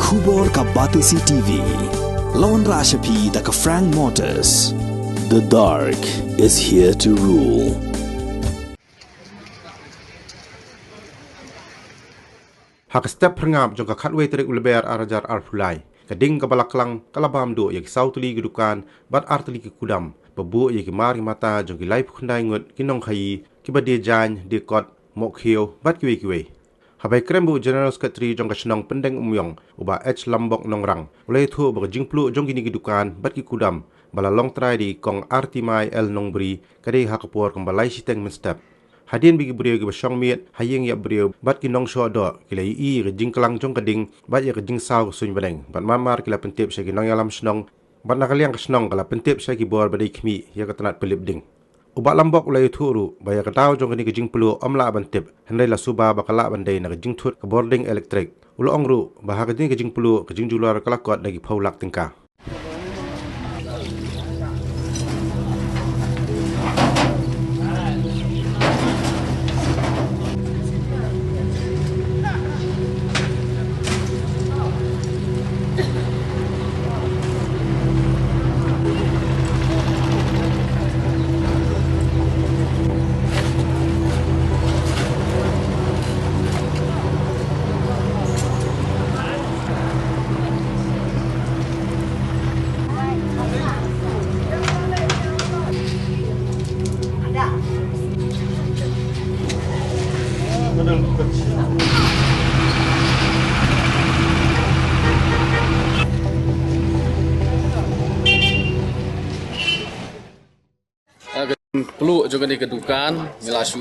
Khubor ka Batisi TV. Lawan Rashapi da ka Frank Motors. The dark is here to rule. Hak step perngam jong ka khatwe terik ulber arajar arfulai. Kading ka balaklang kalabam do yak sautuli gedukan bat artuli ki kudam. Babu yak mari mata jong ki life khundai ngut kinong khai ki badie jan de kot mok hiu bat kiwe. Habai krembu General Secretary jong ka senong pendeng umyong uba H Lambok nongrang. Ulai thu ba jingplu jong kini gedukan bat ki kudam bala long try di kong artimai el nongbri kade hakapor kong balai siteng menstep. Hadin bigi beriau ke besong miet hayeng ya beriau bat ki nong sho do kila i ke jing kelang jong kading bat ya ke jing saw sun badeng bat mamar kila pentip sa ki nong yalam senong bat nakaliang ke senong kala pentip sa ki bor badai khmi ya ke tanat pelip ding uba lambok ulai thuru ba ya ke taw jong kini ke jing pelu omla bantip hendai la suba bakala bandai na ke jing thut ke boarding electric ulo ongru ba ha ke jing pelu ke jing jular kala kot lagi paulak tingka. Peluk juga di kedukan ngelasu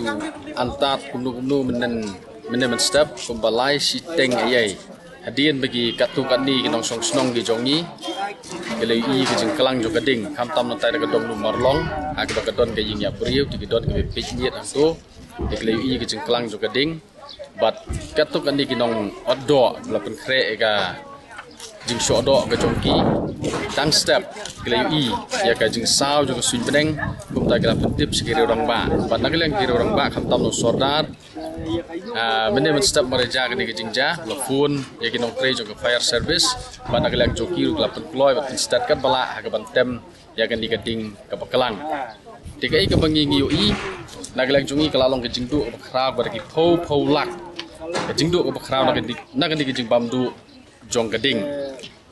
antat kumnu menen step pembalai siteng ayai hadian bagi katu kani kinong song snong di jongi kelai i ke jengkelang juga ding kamtam nantai ke dong marlong ke kedon ke ying ya priu di kedon ke pijniet antu di kelai i ke jengkelang juga ding bat katu kani kinong oddo belapen kre ka jing shodo ke jongki tang step kelai i ya ka jing saw juga suin peneng kumta kala pentip sekiri orang ba bat nageleng kiri orang ba kamtam no sordar menen step mereja ke jing ja telefon ya kinong kre juga fire service bat nageleng joki kala penkloy bat instat kan bala ha ka bantem ya kan diketing ke pekelang dikai ke bangingi i nageleng jungi kala long ke jing du ke kra bar ki pho lak ke jing du ke kra na kan di jing bamdu jong keding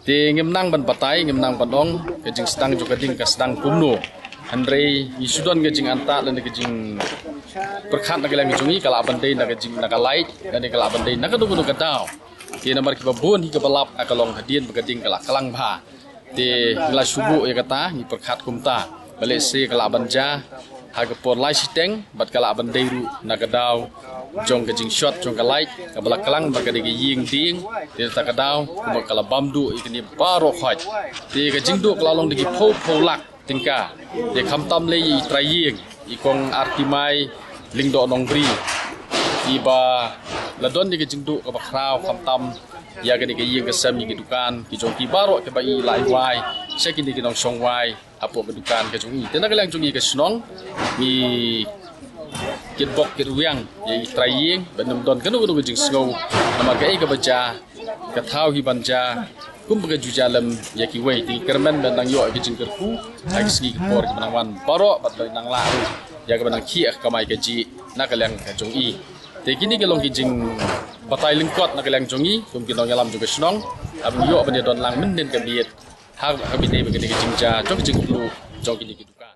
ti ngemnang ban patai ngemnang bandong kejing stang jo keding ka stang kumno andre isudon kejing anta dan kejing perkhat nagelang jungi kala bandai na kejing nakalai dan kala bandai nakadugunu kadau ti namar ki babun hi ka balap akalong hadien begading kala kalang bha ti la subu ya kata ni perkhat kumta balik se kala banja haga por lai siteng bat kala bandai ru nakadau jong kejing shot jong kalai kabala kalang bagade ge ying ding ti ta kadau kuma kala bamdu ikni baro khaj ti kejing du kalalong digi pho lak tingka de khamtam le i traying ikong artimai lingdo nongbri iba ladon digi kejing du ka bakrau khamtam ya gani ge ying kesam gi dukan ki jong ki baro ke bai lai wai sekin digi nong song wai apo ke dukan ke jong i tena kalang jong i ke snong mi kitbok kitwiang ye traying benum don kanu kanu jing snow nama kai ka baca ka thau hi banja kum baga jujalam ya ki wei ti kermen dan nang yo ki jing kerku agi sgi por ki manangwan baro bat nang la ya ka banang ki ka mai ka ji na ka lang ka jong i te kini ke long ki jing batai lingkot na ka lang jong i kum ki nong yalam juga snong abang yo ban don lang men den ka biet ha ka bi ne baga ki jing ja jong jing lu jong ki dukan